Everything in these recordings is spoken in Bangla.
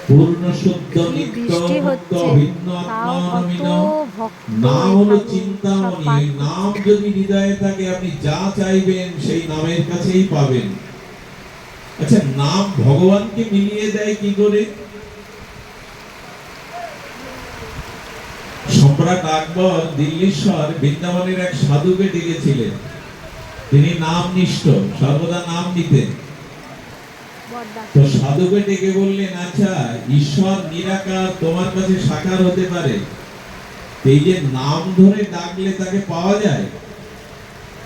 পূর্ণ শুদ্ধ কি নিত্য বৃষ্টি মুক্ত হচ্ছে, ভিন্ন তাও আত্মানমিন। কত ভক্ত নাম হলো এখানে সব চিন্তামণি। পাঠ এই নাম করছে। যদি হৃদয়ে থাকে আপনি যা চাইবেন সেই নামের কাছেই পাবেন। আচ্ছা, নাম ভগবানকে মিলিয়ে দেয় কি করে? সম্রাট আকবর দিল্লীশ্বর বৃন্দাবনের এক সাধুকে ডেকেছিলেন। তিনি নাম নিষ্ঠ, সর্বদা নাম নিতেন। তো সাধুকে ডেকে বললেন, আচ্ছা ঈশ্বর নিরাকার, তোমার কাছে সাকার হতে পারে, এই যে নাম ধরে ডাকলে তাকে পাওয়া যায়,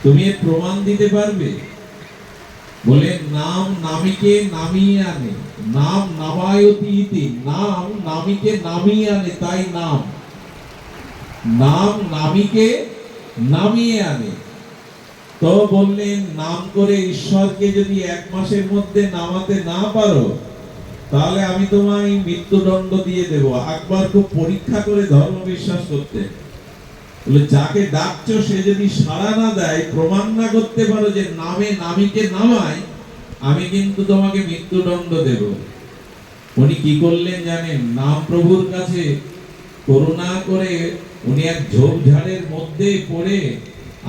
তুমি এর প্রমাণ দিতে পারবে? বলে, নাম নামিকে নামিয়ে আনে, নাম নামায়তি ইতি, নাম নামিকে নামিয়ে আনে, তাই নাম। নাম নামিকে নামিয়ে আনে। তো বললেন, নাম করে ঈশ্বরকে যদি 1 মাসের মধ্যে নামাতে না পারো, তাহলে আমি তোমায় মৃত্যুদণ্ড দিয়ে দেব। আকবর খুব পরীক্ষা করে ধর্ম বিশ্বাস করতে বলে, যাকে ডাকছো সে যদি সাড়া না দেয়, প্রমাণ না করতে পারো যে নামে নামিকে নামায়, আমি কিন্তু তোমাকে মৃত্যুদণ্ড দেব। উনি কি করলেন জানেন? নাম প্রভুর কাছে করুণা করে উনি এক ঝোপঝাড়ের মধ্যে পড়ে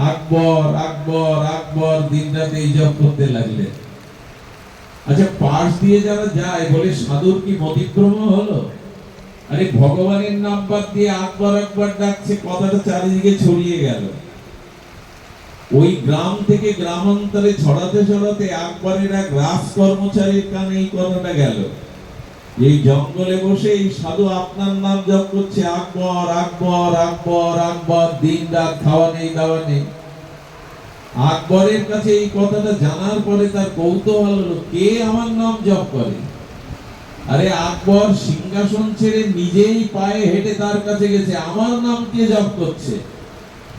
আকবর আকবর আকবর দিনরাত এই জপ করতে লাগলেন। আচ্ছা, পাশ দিয়ে যারা যায় বলে, সাধুর কি মতিভ্রম হলো? আরে ভগবানের নাম বাদ দিয়ে আকবর আকবর ডাকছে, কথাটা চারিদিকে ছড়িয়ে গেল। ওই গ্রাম থেকে গ্রামান্তরে ছড়াতে ছড়াতে আকবরের এক রাজ কর্মচারীর কানে এই কথাটা গেল। এই জঙ্গলে বসে এই সাধু আপনার নাম জপ করছে, আকবর আকবর আকবর আকবর, দিন রাত, খাওয়া নেই দাওয়া নেই। আকবরের কাছে এই কথাটা জানার পরে তার কৌতূহল হলো, কে আমার নাম জপ করে? আরে আকবর সিংহাসন ছেড়ে নিজেই পায়ে হেঁটে তার কাছে গেছে, আমার নাম কে জপ করছে?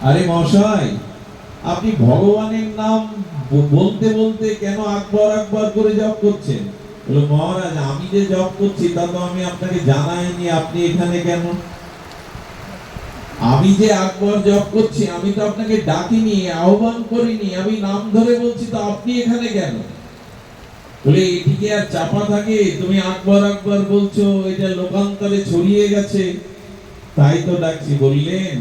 আরে মশাই, আপনি ভগবানের নাম বলতে বলতে কেন আকবর আকবর করে জপ করছেন? বলে, মহারাজ আমি যে জপ করছি তা তো আমি আপনাকে জানাইনি, আপনি এখানে কেন? আমি যে আকবর জপ করছি আমি তো আপনাকে ডাকিনি, আহ্বান করিনি, আমি নাম ধরে বলছি, তো আপনি এখানে কেন? বলে, এটিকে আর চাপা থাকে? তুমি আকবর আকবর বলছো, এটা লোকান্তরে ছড়িয়ে গেছে, তাই তো ডাকছি। বললেন,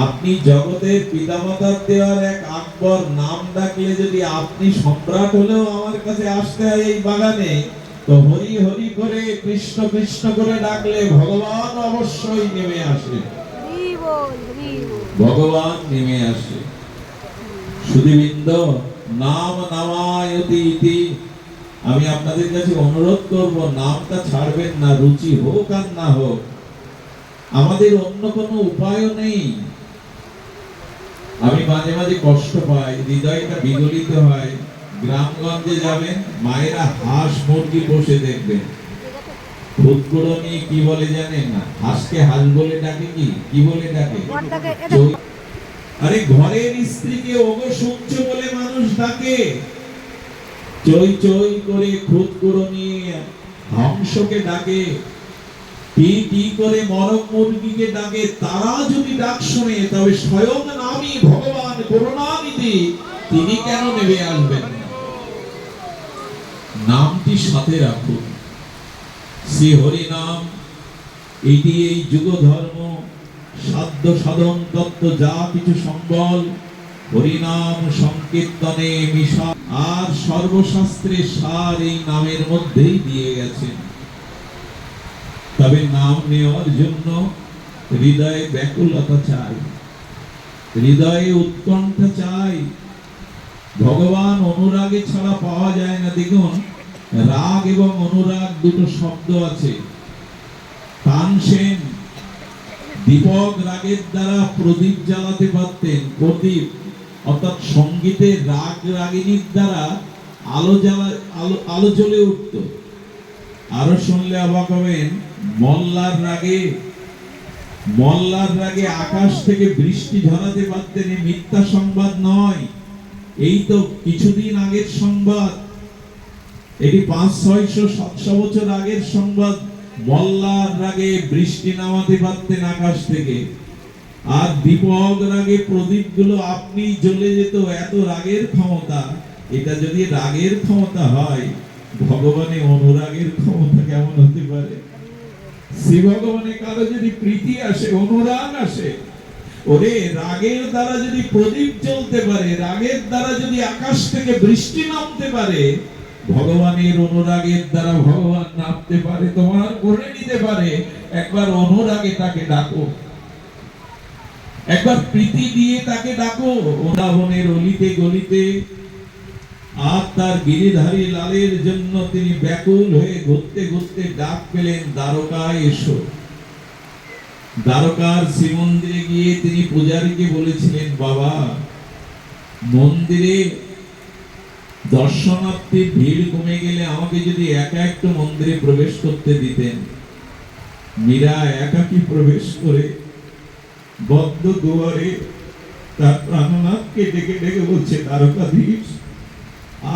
আপনি জগতের পিতামাতার দেওয়ার এক আকবর নাম ডাকলে যদি আপনি সম্রাট হলেও আমার কাছে আসতে হয় এই বাগানে, তো হরি হরি করে কৃষ্ণ কৃষ্ণ করে ডাকলে ভগবান অবশ্যই নেমে আসে। ভগবান নেমে আসে। সুধীবৃন্দ, নাম নামায়তি ইতি। আমি আপনাদের কাছে অনুরোধ করব, নামটা ছাড়বেন না, রুচি হোক আর না হোক। আমাদের অন্য কোনো উপায় নেই। আমি মাঝে মাঝে কষ্ট পাই, হৃদয়টা বিগলিত হয়। গ্রামগঞ্জে যাবেন, মায়েরা হাঁস মুরগি বসে দেখবেন। ভূতকুড়নি কি বলে জানেন না? হাঁসকে হাঁস বলে ডাকে, কি বলে ডাকে? আরে ঘরের স্ত্রীকে ওগো শুনছো বলে মানুষ ডাকে। চই চই করে ভূতকুড়নি হংসকে ডাকে, টি টি করে মরক মুরগিকে ডাকে। তারা যদি ডাক শোনে, তবে স্বয়ং নামই ভগবান করুণানিধি, তিনি কেন নেমে আসবেন না? নামটি সাথে রাখুন। শ্রী হরি নাম, এটি এই যুগ ধর্ম, সাধ্য সাধন তত্ত্ব যা কিছু সম্বল, হরিনাম সংকীর্তনে মিশা। আর সর্বশাস্ত্রে সার এই নামের মধ্যেই দিয়ে গেছেন। তবে নাম নেওয়ার জন্য হৃদয়ে ব্যাকুলতা চাই, হৃদয়ে উৎকণ্ঠা চাই। ভগবান অনুরাগে ছাড়া পাওয়া যায় না। দেখুন, রাগ এবং অনুরাগ দুটো শব্দ আছে। তানসেন দীপক রাগের দ্বারা প্রদীপ জ্বালাতে পারতেন। প্রদীপ অর্থাৎ সঙ্গীতের রাগ রাগিনীর দ্বারা আলো জ্বলে উঠত। আরো শুনলে অবাক হবেন, মল্লার রাগে আকাশ থেকে বৃষ্টি ঝরাতে পারতেন। মিথ্যা সংবাদ নয়, এই তো কিছুদিন আগের সংবাদ, এটি 500-600-700 বছর আগের সংবাদ। মল্লার রাগে বৃষ্টি নামাতে পারতেন আকাশ থেকে। আর দীপক রাগে প্রদীপ গুলো আপনি জ্বলে যেত, এত রাগের ক্ষমতা। এটা যদি রাগের ক্ষমতা হয়, ভগবানে অনুরাগের ক্ষমতা কেমন হতে পারে? শ্রী ভগবানে কারো যদি প্রীতি আসে, অনুরাগ আসে, ওরে রাগের দ্বারা যদি প্রদীপ জ্বলতে পারে, রাগের দ্বারা যদি আকাশ থেকে বৃষ্টি নামতে পারে, ভগবানের অনুরাগের দ্বারা ভগবান নামতে পারে, তোমার করে নিতে পারে। একবার অনুরাগে তাকে ডাকো, একবার প্রীতি দিয়ে তাকে ডাকো। বৃন্দাবনের অলিতে গলিতে আর তার গিরিধারী লালের জন্য তিনি ব্যাকুল হয়ে ঘুরতে ঘুরতে ডাক পেলেন, দ্বারকায় এসো। দ্বারকার শ্রীমন্দিরে গিয়ে তিনি পূজারীকে বলেছিলেন, বাবা মন্দিরে দর্শনার্থীর ভিড় কমে গেলে আমাকে যদি একা একটু মন্দিরে প্রবেশ করতে দিতেন। মীরা একাকী প্রবেশ করে বদ্ধ দুয়ারে তার প্রাণনাথকে ডেকে ডেকে বলছে, দ্বারকাধীশ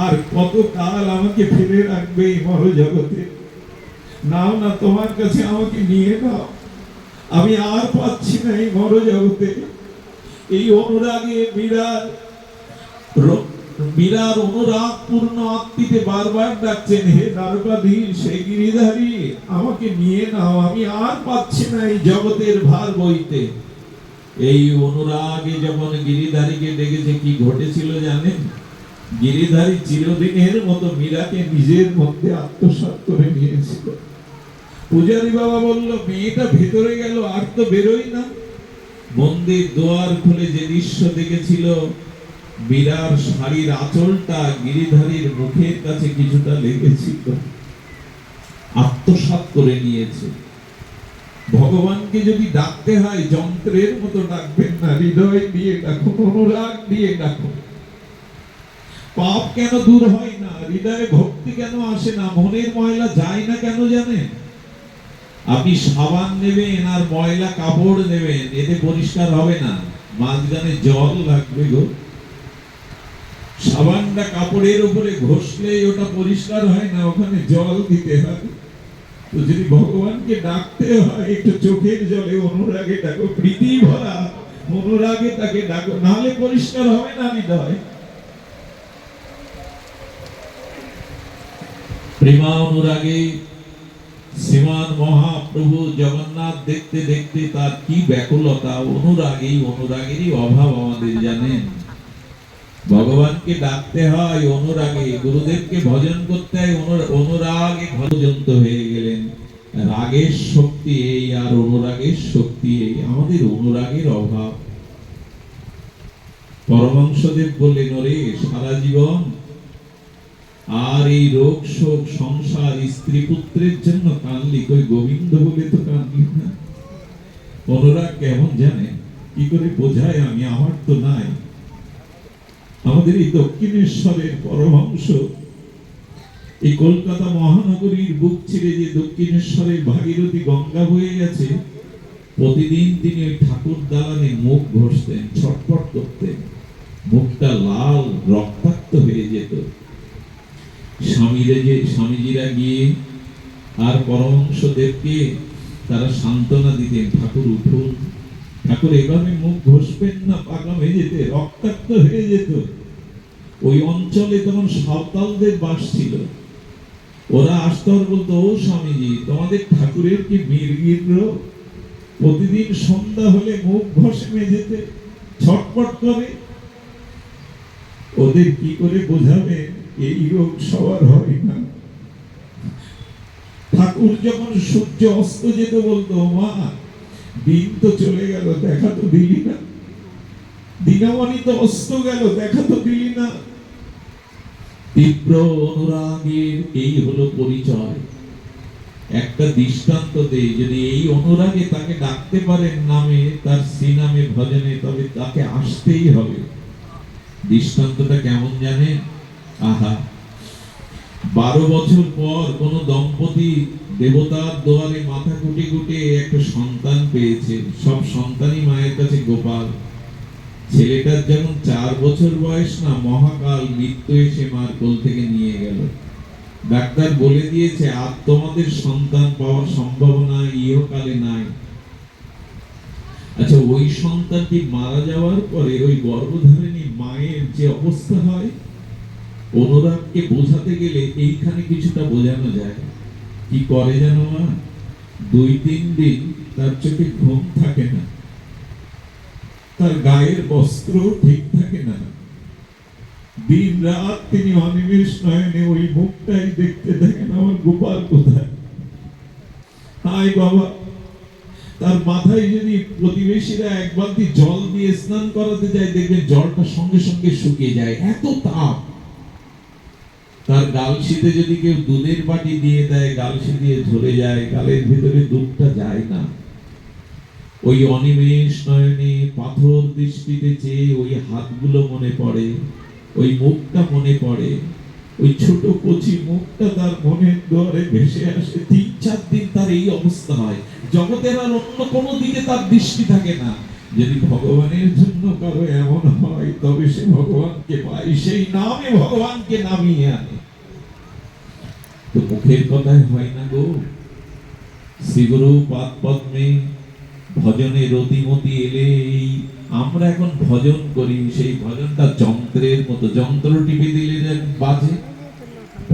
আর কত কাল আমাকে ফিরে রাখবে এই মর জগতে? নাও না, তোমার কাছে আমাকে নিয়ে নাও, আমি আর পাচ্ছি না এই মর জগতে। এই অনুরাগে মীরার অনুরাগ পূর্ণ আত্মীতে বারবার ডাকছেন, হে দ্বারকাধীশ, হে গিরিধারী, আমাকে নিয়ে নাও, আমি আর পাচ্ছি না এই জগতের ভার বইতে। এই অনুরাগে যখন গিরিধারীকে ডেকেছে, কি ঘটেছিল জানেন? গিরিধারী চিরদিনের মতো মীরাকে নিজের মধ্যে আত্মসাৎ করে নিয়েছিল। পূজারী বাবা বলল, মেয়েটা ভেতরে গেল, আর তো বেরোই না। মন্দির দুয়ার খুলে যে দৃশ্য দেখেছিল, মীরার শাড়ির আঁচলটা গিরিধারীর মুখের কাছে কিছুটা লেগেছিল, আত্মসাৎ করে নিয়েছে। ভগবানকে যদি ডাকতে হয় যন্ত্রের মতো ডাকবেন না, হৃদয় দিয়ে ডাকুন, অনুরাগ দিয়ে ডাকুন। পাপ কেন দূর হয় না? হৃদয়ে ভক্তি কেন আসে না? মনের ময়লা যায় না কেন জানেন? আপনি সাবান নেবেন আর ময়লা কাপড় নেবেন, এতে পরিষ্কার হবে না, মাঝখানে জল লাগবে গো। সাবানটা কাপড়ের উপরে ঘষলে ওটা পরিষ্কার হয় না, ওখানে জল দিতে হয়। তো যদি ভগবানকে ডাকতে হয়, একটু চোখের জলে অনুরাগে ডাকো, প্রীতি ভরা অনুরাগে তাকে ডাকো, নাহলে পরিষ্কার হবে না হৃদয়। প্রেমা অনুরাগে শ্রীমান মহাপ্রভু জগন্নাথ দেখতে দেখতে তার কি ব্যাকুলতা। অনুরাগেরই অভাব আমাদের, জানেন? ভগবানকে ডাকতে হয় অনুরাগে, গুরুদেবকে ভজন করতে হয় অনুরাগে। পর্যন্ত হয়ে গেলেন, রাগের শক্তি এই আর অনুরাগের শক্তি এই, আমাদের অনুরাগের অভাব। পরমহংসদেব বললেন, ওরে সারা জীবন আর এই রোগ শোক সংসার স্ত্রী পুত্রের জন্য কানলি, কই গোবিন্দ বলে তো কানলি না। অনুরাগ কেমন জানেন? কি করে বোঝায় আমি, আমার তো নাই। আমাদের এই দক্ষিণেশ্বরের পরমহংস এই কলকাতা মহানগরীর বুক ছেড়ে যে দক্ষিণেশ্বরের ভাগীরথী গঙ্গা বয়ে গেছে, প্রতিদিন তিনি ওই ঠাকুর দালানে মুখ ঘষতেন, ছটফট করতেন, মুখটা লাল রক্তাক্ত হয়ে যেত। স্বামীজিরা গিয়ে আর পরমহংসদেবকে তারা সান্ত্বনা দিতেন, ঠাকুর উঠুন, ঠাকুর এভাবে মুখ ঘষবেন না, পাগলা হয়ে যেতে, রক্তাক্ত হয়ে যেত। ওই অঞ্চলে তখন সাঁওতালদের বাস ছিল, ওরা আসতো আর বলতো, ও স্বামীজি, তোমাদের ঠাকুরের কি মির্গির রোগ? প্রতিদিন সন্ধ্যা হলে মুখ ঘষে মেঝেতে, ছটপট করে। ওদের কি করে বোঝাবে এই রোগ সবার হয় না? ঠাকুর যখন সূর্য অস্ত যেত বলতো, মা দিন তো চলে গেল, দেখা তো দিলি না, দিনামণি তো অস্ত গেল, দেখা তো দিলি না। তীব্র অনুরাগের এই হলো পরিচয়। একটা দৃষ্টান্ত দেই, যদি এই অনুরাগে তাকে ডাকতে পারেন নামে, তার শ্রীনামে ভজনে, তবে তাকে আসতেই হবে। দৃষ্টান্তটা কেমন জানেন? আহা, 12 বছর পর কোন দম্পতি দেবতার দুয়ারে মাথা কুটে কুটে একটা সন্তান পেয়েছে। সব সন্তানই মায়ের কাছে গোপাল। ছেলেটার যখন 4 বছর বয়স না, মহাকাল মৃত্যু এসে মার কোল থেকে নিয়ে গেল। ডাক্তার বলে দিয়েছে, আর তোমাদের সন্তান পাওয়ার সম্ভাবনা ইহকালে নাই। আচ্ছা, ওই সন্তানটি মারা যাওয়ার পরে ওই গর্ভধারিণী মায়ের যে অবস্থা হয়, অনুরাগকে বোঝাতে গেলে এইখানে কিছুটা বোঝানো যায়। কি করে জানো মা? 2-3 দিন তার চোখে ঘুম থাকে না, তার গায়ের বস্ত্র ঠিক থাকে না, দিন রাত তিনি অনিমেষ নয়নে ওই মুখটাই দেখতে থাকেন, আমার গোপাল কোথায়। হায় বাবা, তার মাথায় যদি প্রতিবেশীরা এক বালতি জল দিয়ে স্নান করাতে যায়, দেখবেন জলটা সঙ্গে সঙ্গে শুকিয়ে যায়, এত তাপ। তার গাল শীতে যদি কেউ দুধের বাটি দিয়ে দেয়, গাল দিয়ে ঝরে যায়, গালের ভিতরে দুধটা যায় না। ওই অনিমেষ নয়নে পাথর দৃষ্টিতে চেয়ে ওই হাতগুলো মনে পড়ে, ওই মুখটা মনে পড়ে, ওই ছোট কচি মুখটা তার মনের দুয়ারে ভেসে আসে। 3-4 দিন তার এই অবস্থা হয়, জগতের আর অন্য কোনো দিকে তার দৃষ্টি থাকে না। যদি ভগবানের জন্য কারো এমন হয়, তবে সে ভগবানকে পায়, সেই নামে ভগবানকে নামিয়ে আনে। তো মুখের কথায় হয় না গো। শ্রীগুরু পাদ পদ্মে ভজনে রতিমতি এলে এই আমরা এখন ভজন করি, সেই ভজনটা যন্ত্রের মতো, যন্ত্র টিপে দিলে যেন বাজে,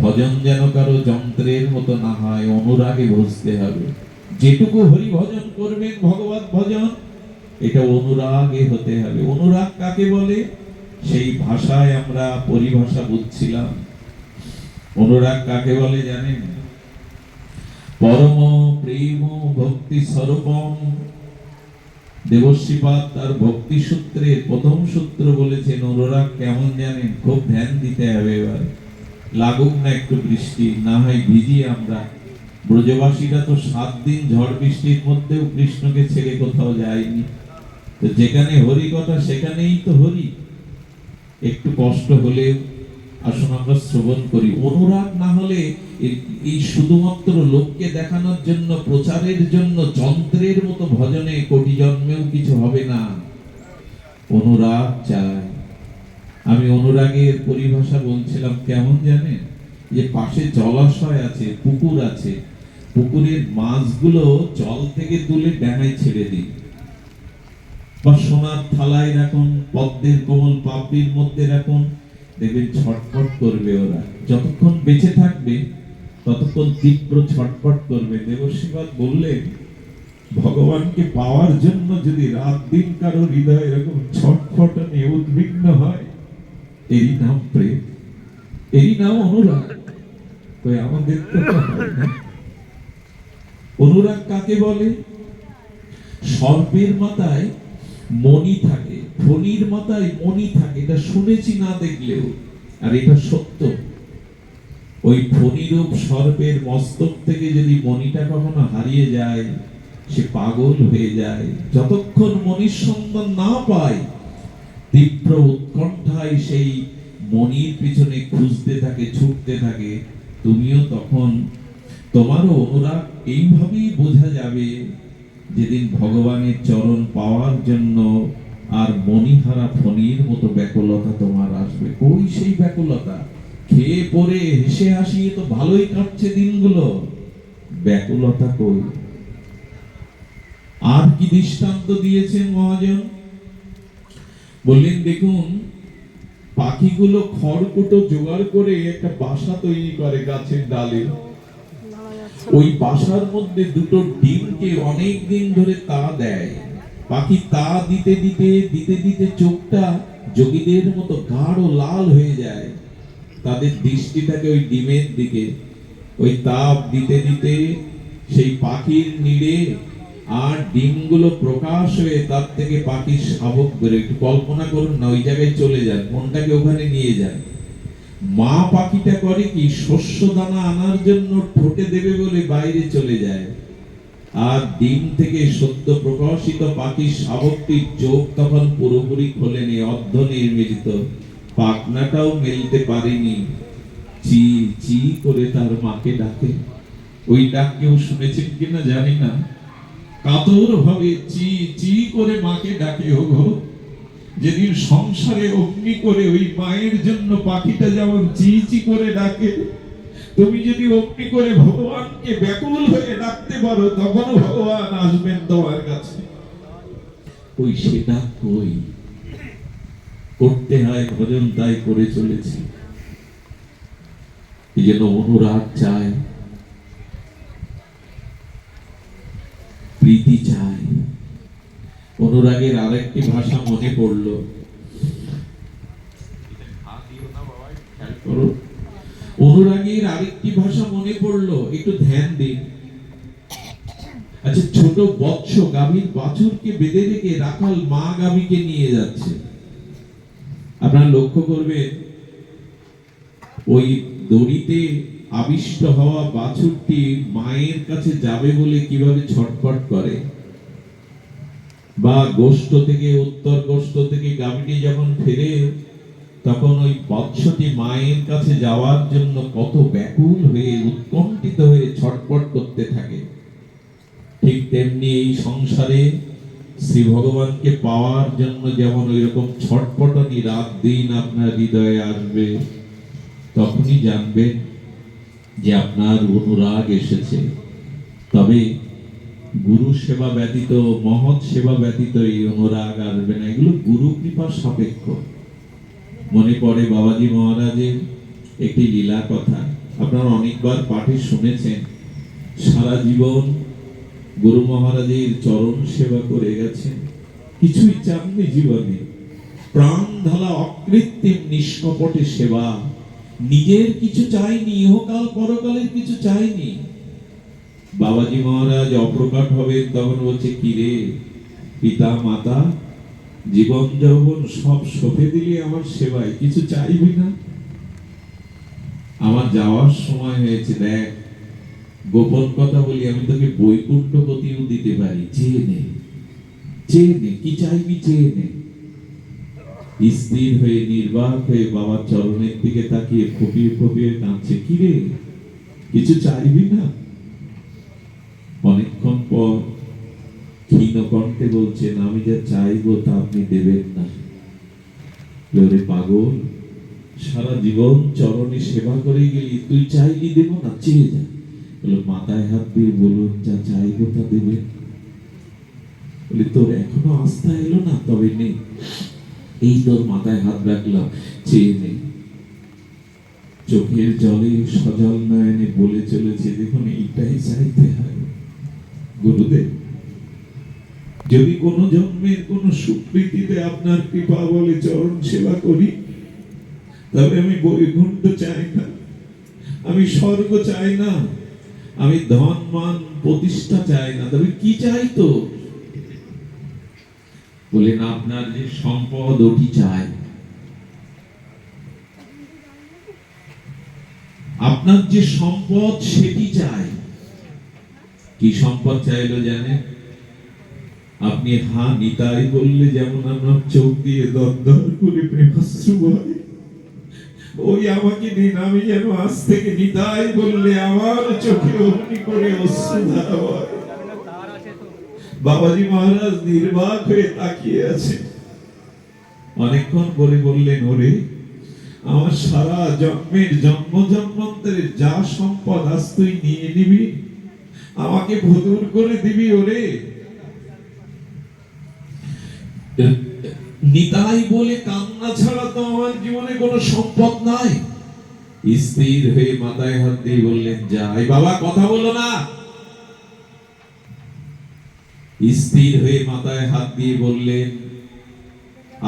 ভজন যেন কারো যন্ত্রের মতো না হয়, অনুরাগে বুঝতে হবে। যেটুকু হরি ভজন করবেন, ভগবত ভজন, এটা অনুরাগে হতে হবে। অনুরাগ কাকে বলে? সেই ভাষায় আমরা পরিভাষা বুঝছিলাম। অনুরাগ কাকে বলে জানেন? পরম প্রেম ভক্তি স্বরূপম। দেবশ্রীপাদ তার ভক্তি সূত্রের প্রথম সূত্র বলেছেন অনুরাগ কেমন জানেন? খুব ধ্যান দিতে হবে। এবার লাগুক না একটু বৃষ্টি, না হয় ভিজি আমরা। ব্রজবাসীরা তো 7 দিন ঝড় বৃষ্টির মধ্যেও কৃষ্ণকে ছেড়ে কোথাও যায়নি। তো যেখানে হরি কথা সেখানেই তো হরি। একটু কষ্ট হলে আসুন আমরা শ্রবণ করি। অনুরাগ না হলে এই শুধুমাত্র লোককে দেখানোর জন্য, প্রচারের জন্য যন্ত্রের মতো ভজনে কোটি জন্মেও কিছু হবে না। অনুরাগ চাই। আমি অনুরাগের পরিভাষা বলছিলাম কেমন জানেন? যে পাশে জলাশয় আছে, পুকুর আছে, পুকুরের মাছগুলো জল থেকে তুলে ডাঙায় ছেড়ে দিই, বা সোনার থালায় রাখুন, পদ্মের কোমল পাপড়ির মধ্যে রাখুন, দেখবেন ছটফট করবে ওরা। যতক্ষণ বেঁচে থাকবে ততক্ষণ তীব্র ছটফট করবে। দেবশ্রীপাদ বললেন, ভগবানকে পাওয়ার জন্য যদি রাত দিন কারো হৃদয় এরকম ছটফটানি উদ্বিগ্ন হয়, এরই নাম প্রেম, এরই নাম অনুরাগ। আমাদের তো হয় না। অনুরাগ কাকে বলে? সর্পের মাথায় মণি থাকে, ফণির মাথায় মণি থাকে, এটা শুনেছি না দেখলেও, আর এটা সত্য। ওই ফণিরূপ সর্পের মস্তক থেকে যদি মণিটা কখনো হারিয়ে যায়, সে পাগল হয়ে যায়। যতক্ষণ মণির সন্ধান না পায়, তীব্র উৎকণ্ঠায় সেই মণির পিছনে খুঁজতে থাকে, ছুটতে থাকে। তুমিও তখন, তোমারও অনুরাগ এইভাবেই বোঝা যাবে যেদিন ভগবানের চরণ পাওয়ার জন্য আর মণিহারা ফণির মতো ব্যাকুলতা তোমার আসবে। কই সেই ব্যাকুলতা? খেয়ে পরে হেসে হাসিয়ে তো ভালোই কাটছে দিনগুলো, ব্যাকুলতা কই? আর কি দৃষ্টান্ত দিয়েছেন মহাজন? বললেন, দেখুন পাখিগুলো খড়কুটো জোগাড় করে একটা বাসা তৈরি করে গাছের ডালে। ওই বাসার মধ্যে দুটো ডিমকে অনেক দিন ধরে তা দেয়। পাখি তা দিতে দিতে দিতে দিতে চোখটা যোগীদের মতো গাঢ় লাল হয়ে যায়। তাদের দৃষ্টি থাকে ওই ডিমের দিকে। ওই তাপ দিতে দিতে সেই পাখির নিড়ে আর ডিমগুলো প্রকাশ হয়ে তার থেকে পাখির শাবক বেরোয়। একটু কল্পনা করুন না, ওই জায়গায় চলে যান, মনটাকে ওখানে নিয়ে যান। মা পাখিটা করে কি, শস্য দানা আনার জন্য ঠোঁটে দেবে বলে বাইরে চলে যায়, আর ডিম থেকে সদ্য প্রকাশিত পাখির শাবকটির চোখ তখন পুরোপুরি খোলেনি, অর্ধ নির্মিলিত, পাখনাটাও মেলতে পারেনি। চি চি করে তার মাকে ডাকে। ওই ডাক কেউ শুনেছেন কিনা জানি না। কাতর ভাবে চি চি করে মাকে ডাকে। ওগো, যেদিন সংসারে অগ্নি করে ওই মায়ের জন্য পাখিটা যেমন চি চি করে ডাকে, তুমি যদি অগ্নি করে ভগবানকে ব্যাকুল হয়ে ডাকতে পারো, তখনও ভগবান আসবেন তোমার কাছে। ওই সেটা কই? করতে হয় ভজন, তাই করে চলেছি। এই জন্য অনুরাগ চাই, প্রীতি চাই। অনুরাগের আরেকটি ভাষা মনে পড়লো, অনুরাগের আরেকটি ভাষা মনে পড়লো, একটু ধ্যান দিন। আচ্ছা, ছোট বৎস গাভীর বাছুরকে বেঁধে রেখে রাখাল মা গাভীকে নিয়ে যাচ্ছে। আপনারা লক্ষ্য করবেন, ওই দড়িতে আবিষ্ট হওয়া বাছুরটি মায়ের কাছে যাবে বলে কিভাবে ছটফট করে, বা গোষ্ঠ থেকে, উত্তর গোষ্ঠ থেকে গাভীটি যখন ফেরে তখন ওই বৎসটি মায়ের কাছে যাওয়ার জন্য কত ব্যাকুল হয়ে, উৎকণ্ঠিত হয়ে ছটফট করতে থাকে। ঠিক তেমনি এই সংসারে শ্রী ভগবানকে পাওয়ার জন্য যেমন ওই রকম ছটফটানি রাত দিন আপনার হৃদয়ে আসবে, তখনই জানবেন যে আপনার অনুরাগ এসেছে। তবে গুরু সেবা ব্যতীত, মহৎ সেবা ব্যতীত এই অনুরাগ আসবে না। এগুলো গুরু কৃপা সাপেক্ষ। মনে পড়ে বাবাজি মহারাজের একটি লীলা কথা, আপনারা অনেকবার পাঠে শুনেছেন। সারা জীবন গুরু মহারাজের চরণ সেবা করে গেছেন, কিছুই চাননি জীবনে, প্রাণ ঢালা অকৃত্রিম নিষ্কপটে সেবা, নিজের কিছু চাইনি, ইহকাল পরকালের কিছু চাইনি। বাবাজি মহারাজ অপ্রকট হবেন, তখন বলছে, কি রে পিতা মাতা, জীবন যৌবন সব সঁপে দিলি আমার সেবায়, কিছু চাইবি না? আমার যাওয়ার সময় হয়েছে, দেখ গোপন কথা বলি, আমি তোকে বৈকুণ্ঠ গতিও দিতে পারি, চেয়ে নে, চেয়ে নে, কি চাইবি চেয়ে নে। স্থির হয়ে নির্বাক হয়ে বাবার চরণের দিকে তাকিয়ে ফপিয়ে ফপিয়ে কাঁদছে, কি রে কিছু চাইবি না? অনেকক্ষণ পর ক্ষীণ কণ্ঠে বলছেন, আমি যা চাইবো তা আপনি দেবেন না। ওরে পাগল, সারা জীবন চরণে সেবা করে গেলি, তুই চাইলি দেব না, চেয়ে যা। বলে, মাথায় হাত দিয়ে বলুন, যা চাইবো তা দেবেন। বলে, তোর এখনো আস্থা এলো না? তবে নেই, এই তোর মাথায় হাত রাখলাম, চেয়ে নেই। চোখের জলে সজল নয়নে বলে চলেছে, দেখুন এইটাই চাইতে হয়। গুরুদেব, যদি কোন জন্মের কোন সুকৃতিতে আপনার কৃপা বলে চরণ সেবা করি, তবে আমি বৈকুণ্ঠ চাই না, আমি স্বর্গ চাই না, আমি ধন মান প্রতিষ্ঠা চাই না, তবে কি চাই? তো বলেন, আপনার যে সম্পদ ওটি চাই, আপনার যে সম্পদ সেটি চাই। কি সম্পদ চাইলো জানেন? আপনি হা নিতাই বললে যেমন আমার চোখ দিয়ে দরদর করে প্রেমাশ্রু বয়, ওই আমাকে দিন, আমি যেন আজ থেকে নিতাই বললে আমার চোখে অগ্নি করে অশ্রুধারা বয়। বাবাজি মহারাজ নির্বাক হয়ে তাকিয়ে আছে। অনেকক্ষণ পরে বললেন, ওরে আমার সারা জন্মের জন্ম জন্মান্তরের যা সম্পদ আজ তুই নিয়ে নিবি, আমাকে ভদুর করে দিবি। ওরে নিতাই বলে কান্না ছাড়া তো আমার জীবনে কোনো সম্পদ নাই। স্থির হয়ে মাথায় হাত দিয়ে বললেন, যাই বাবা, কথা বলো না। স্থির হয়ে মাথায় হাত দিয়ে বললেন,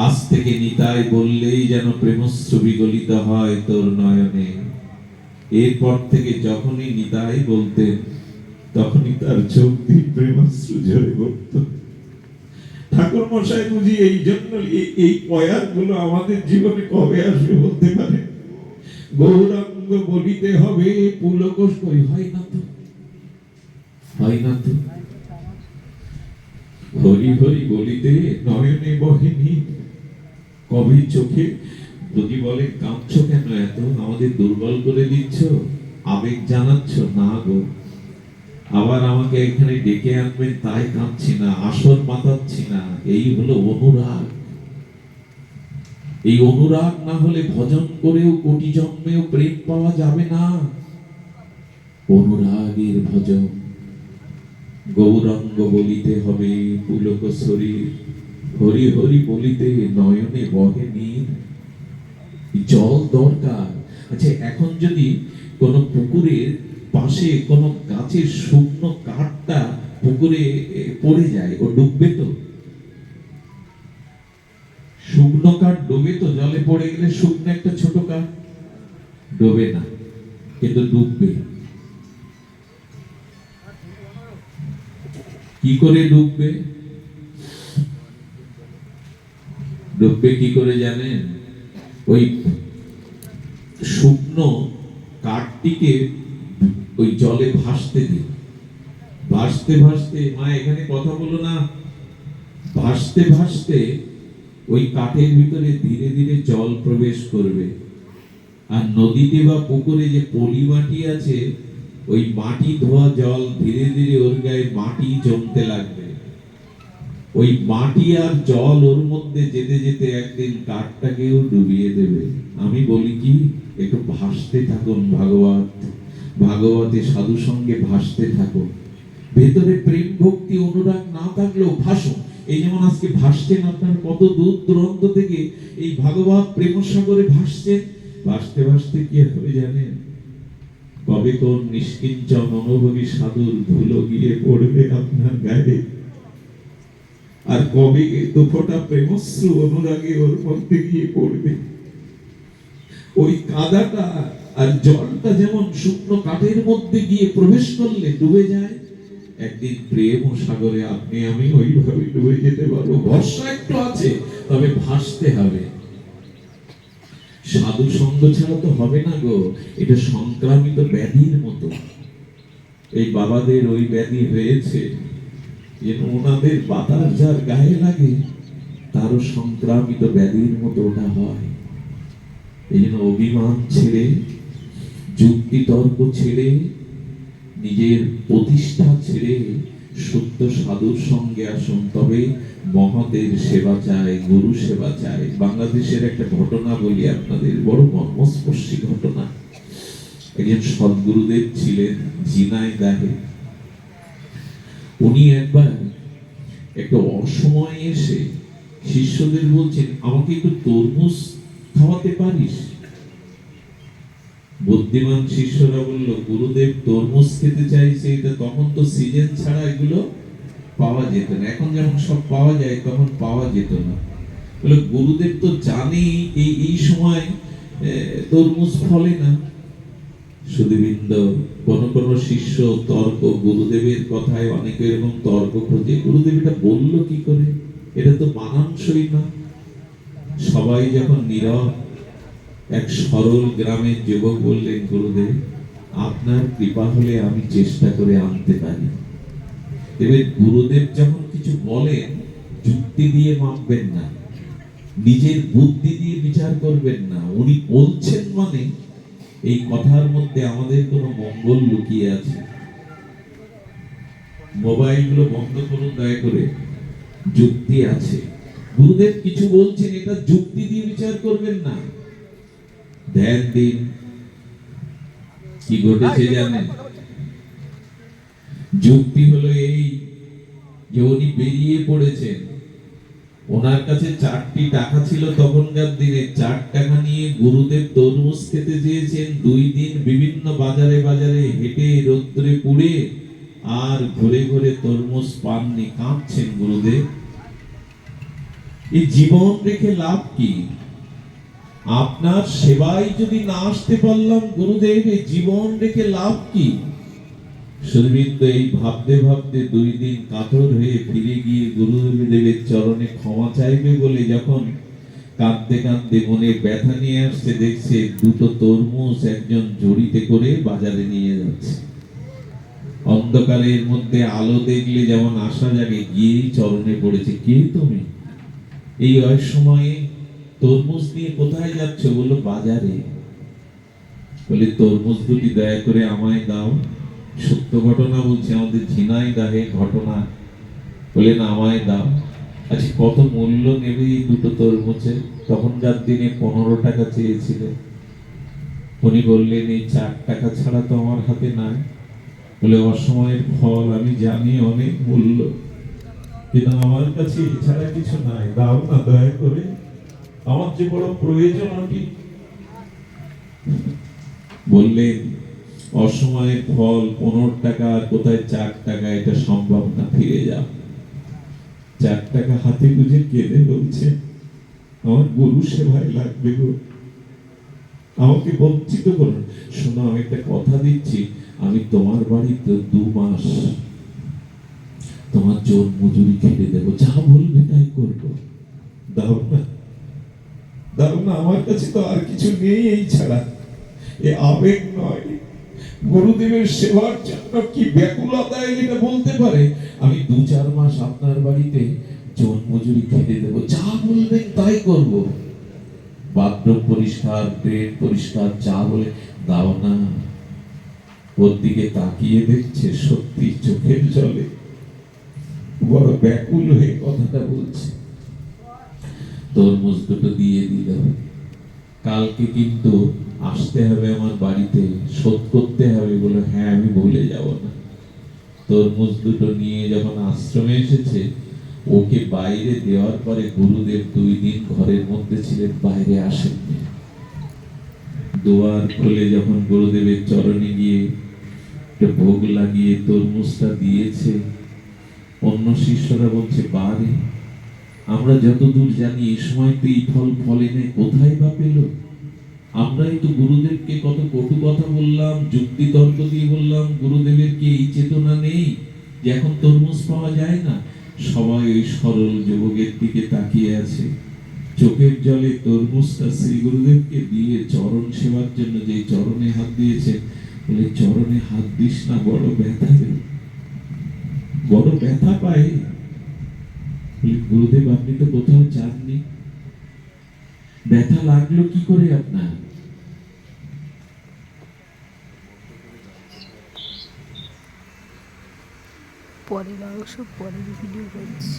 আজ থেকে নিতাই বললেই যেন প্রেমশ্রু বিগলিত হয় তোর নয়নে। এরপর থেকে যখনই নিতাই বলতেন, তখনই তার চোখ দিয়ে প্রেমশ্রু ঝরে পড়ত। ঠাকুর মশাই বুঝি এই জন্য এই প্রয়াস গুলো আমাদের জীবনে কবে আসবে বলতে পারে? গৌরাঙ্গ বলিতে হবে, পুলকোষ কই হয় না তো, হয় না তো। হরি হরি বলিতে নয়নে বহেনি, কবে চোখে। যদি বলে কাঁদছো কেন এত, আমাদের দুর্বল করে দিচ্ছ, আবেগ জানাচ্ছ না গো। আবার আমাকে এখানে ডেকে আনবেন তাই কাঁদছি না, আসর মাতাচ্ছি না। এই হলো অনুরাগ। এই অনুরাগ না হলে ভজন করেও কোটি জন্মেও প্রেম পাওয়া যাবে না। অনুরাগের ভজন। গৌরাঙ্গ বলিতে হবে পুলক শরীর, হরি হরি বলিতে নয়নে বহে নীর। জল দরকার। আচ্ছা, এখন যদি কোন পুকুরের পাশে কোন গাছের শুকনো কাঠটা পুকুরে পড়ে যায়, ও ডুববে তো? শুকনো কাঠ ডুবে তো? জলে পড়ে গেলে শুকনো একটা ছোট কাঠ ডোবে না, কিন্তু ডুববে। কি করে ডুববে? ডুববে কি করে জানেন? ওই শুকনো কাঠটিকে ওই জলে ভাসতে দিন, ভাসতে ভাসতে, মা এখানে কথা বলো না, ভাসতে ভাসতে ওই কাঠের ভিতরে ধীরে ধীরে জল প্রবেশ করবে। আর নদীতে বা পুকুরে যে পলি মাটি আছে, ওই মাটি ধোয়া জল ধীরে ধীরে ওর গায়ে মাটি জমতে লাগবে। ওই মাটি আর জল ওর মধ্যে যেতে যেতে একদিন কাঠটাকেও ডুবিয়ে দেবে। আমি বলি কি, একটু ভাসতে থাকুন, ভাগবতে সাধু সঙ্গে ভাসতে থাকুন। ভেতরে প্রেম ভক্তি অনুরাগ না থাকলেও ভাসুন। এই যেমন আজকে ভাসছেন, আপনার কত দূর দূরান্ত থেকে এই ভাগবত প্রেম সাগরে ভাসছেন। ভাসতে ভাসতে কি হবে জানেন? কবে কোন নিষ্কিঞ্চন অনুভবী সাধুর ধুলো গিয়ে পড়বে আপনার গায়ে, আর কবে দুফোঁটা প্রেমশ্রু অনুরাগে ওর মধ্যে গিয়ে পড়বে। ওই কাদাটা আর জলটা যেমন শুকনো কাঠের মধ্যে গিয়ে প্রবেশ করলে ডুবে যায়, একদিন প্রেম ও সাগরে আপনি আমি ওইভাবে ডুবে যেতে পারবো। ভরসা একটু আছে, তবে ভাসতে হবে। সাধু সঙ্গ ছাড়া তো হবে না গো। এটা সংক্রামিত ব্যাধির মতো। এই বাবাদের ওই ব্যাধি হয়েছে, ওনাদের বাতাস যার গায়ে লাগে তারও সংক্রামিত ব্যাধির মতো ওটা হয়। এই জন্য অভিমান ছেড়ে, যুক্তি তর্ক ছেড়ে, নিজের প্রতিষ্ঠা ছেড়ে সত্য সাধুর সঙ্গে আসুন। তবে মহতের সেবা চাই, গুরু সেবা চাই। বাংলাদেশের একটা ঘটনা বলি আপনাদের, বড় মর্মস্পর্শী ঘটনা। একজন সদ্গুরুদেব ছিলেন ঝিনাইদহে। উনি একবার একটা অসময়ে এসে শিষ্যদের বলছেন, আমাকে একটু তরমুজ খাওয়াতে পারিস? বুদ্ধিমান শিষ্যরা বলল, গুরুদেব তরমুজ খেতে চাইছে, এটা তখন তো সিজন ছাড়া এগুলো পাওয়া যেত না। এখন যেমন সব পাওয়া যায়, তখন পাওয়া যেত না। বলে গুরুদেব তো জানি এই সময় তরমুজ ফলে না। সুধীবৃন্দ, কোন কোন শিষ্য তর্ক, গুরুদেবের কথায় অনেকে এরকম তর্ক খোঁজে, গুরুদেব এটা বললো কি করে, এটা তো মানানসই না। সবাই যখন নীরব, এক সরল গ্রামের যুবক বললেন, গুরুদেব আপনার কৃপা হলে আমি চেষ্টা করে আনতে পারি। এবার গুরুদেব যখন কিছু বলেন, যুক্তি দিয়ে মাপবেন না, নিজের বুদ্ধি দিয়ে বিচার করবেন না। উনি বলছেন মানে এই কথার মধ্যে আমাদের কোনো মঙ্গল লুকিয়ে আছে। মোবাইলগুলো বন্ধ করুন দয়া করে, যুক্তি আছে। গুরুদেব কিছু বলছেন, এটা যুক্তি দিয়ে বিচার করবেন না। ধ্যান দিন। কি ঘটেছে জানেন? যুক্তি হলো এই যে উনি বেরিয়ে পড়েছেন, ওনার কাছে 4টি টাকা ছিল তখনকার দিনে। 4 টাকা নিয়ে গুরুদেব তরমুজ খেতে চেয়েছেন। 2 দিন বিভিন্ন বাজারে বাজারে হেঁটে রোদ্রে পুড়ে আর ঘুরে ঘুরে তরমুজ পাননি। কাঁদছেন গুরুদেব। এই জীবন রেখে লাভ কি? আপনার সেবায় যদি না আসতে পারলাম গুরুদেব, এই জীবন রেখে লাভ কি? সুধীবৃন্দ, এই ভাবতে ভাবতে 2 দিন কাতর হয়ে ফিরে গিয়ে গুরুদেবের চরণে ক্ষমা চাইবে বলে যখন কাঁদতে কাঁদতে মনে ব্যথা নিয়ে আসছে, দেখছে 2টো তরমুজ একজন ঝুড়িতে করে বাজারে নিয়ে যাচ্ছে। অন্ধকারের মধ্যে আলো দেখলে যেমন আশা জাগে, গিয়েই চরণে পড়েছে। কে তুমি? এই সময়ে তরমুজ নিয়ে কোথায় যাচ্ছ? বললো বাজারে। বলে তরমুজ 2টি দয়া করে আমায় দাও। সত্য ঘটনা বলছে, আমাদের ঝিনাইদহে ঘটনা। বলে না, আমায় দাও। আচ্ছা, কত মূল্য নেবে এই 2টো তরমুজে? তখনকার দিনে 15 টাকা চেয়েছিলেন। উনি বললেন, এই 4 টাকা ছাড়া তো আমার হাতে নাই। বলে অসময়ের ফল আমি জানি অনেক মূল্য, কিন্তু আমার কাছে এছাড়া কিছু নাই। দাও না দয়া করে, আমার যে বড় প্রয়োজন। বললেন অসময়ে ফল 15 টাকা আর কোথায় 4 টাকা, এটা সম্ভব না, ফিরে যাও। 4 টাকা হাতে গুঁজে কেঁদে বলছে, আমার গরু সেবায় লাগবে গো, আমাকে বঞ্চিত করুন। শোনো, আমি একটা কথা দিচ্ছি, আমি তোমার বাড়িতে 2 মাস তোমার জোর মজুরি খেটে দেবো, যা বলবে তাই করবো। দাও না, দাও না, আমার কাছে তো আর কিছু নেই এই ছাড়া। এ আবেগ নয়, গুরুদেবের সেবার জন্য কি ব্যাকুলতা এটা বলতে পারে। আমি 2-4 মাস আপনার বাড়িতে জোর মজুরি খেটে দেবো, যা বলবেন তাই করব। বাথরুম পরিষ্কার, ড্রেন পরিষ্কার, যা বলে। দাও না। ওর দিকে তাকিয়ে দেখছে, সত্যি চোখের জলে বড় ব্যাকুল হয়ে কথাটা বলছে। তরমুজ দুটো দিয়ে দিল। কালকে কিন্তু আসতে হবে আমার বাড়িতে, শোধ করতে হবে। বলে, হ্যাঁ, আমি ভুলে যাব না। তরমুজ দুটো নিয়ে যখন আশ্রমে এসেছে, ওকে বাইরে দেওয়ার পরে গুরুদেব 2 দিন ঘরের মধ্যে ছিলেন, বাইরে আসেননি। দুয়ার খুলে যখন গুরুদেবের চরণে গিয়ে একটা ভোগ লাগিয়ে তরমুজটা দিয়েছে, অন্য শিষ্যরা বলছে, বারে, আমরা যতদূর জানি এই সময় তো এই ফল ফলে নেই, কোথায় বা পেল? আমরাই তো গুরুদেবকে কত কটু কথা বললাম, যুক্তি তর্ক দিয়ে বললাম, গুরুদেবের কি এই চেতনা নেই যে এখন তরমুজ পাওয়া যায় না? সবাই ওই সরল যুবকের দিকে তাকিয়ে আছে, চোখের জলে তরমুজটা শ্রী গুরুদেবকে দিয়ে চরণ সেবার জন্য, যে চরণে হাত দিয়েছে, বলে, চরণে হাত দিস না, বড় ব্যথা, বড় ব্যথা পায়। গুরুদেব, আপনি তো কোথাও যাননি, ব্যথা লাগলো কি করে আপনার? পরের অংশ পরের ভিডিও করছি।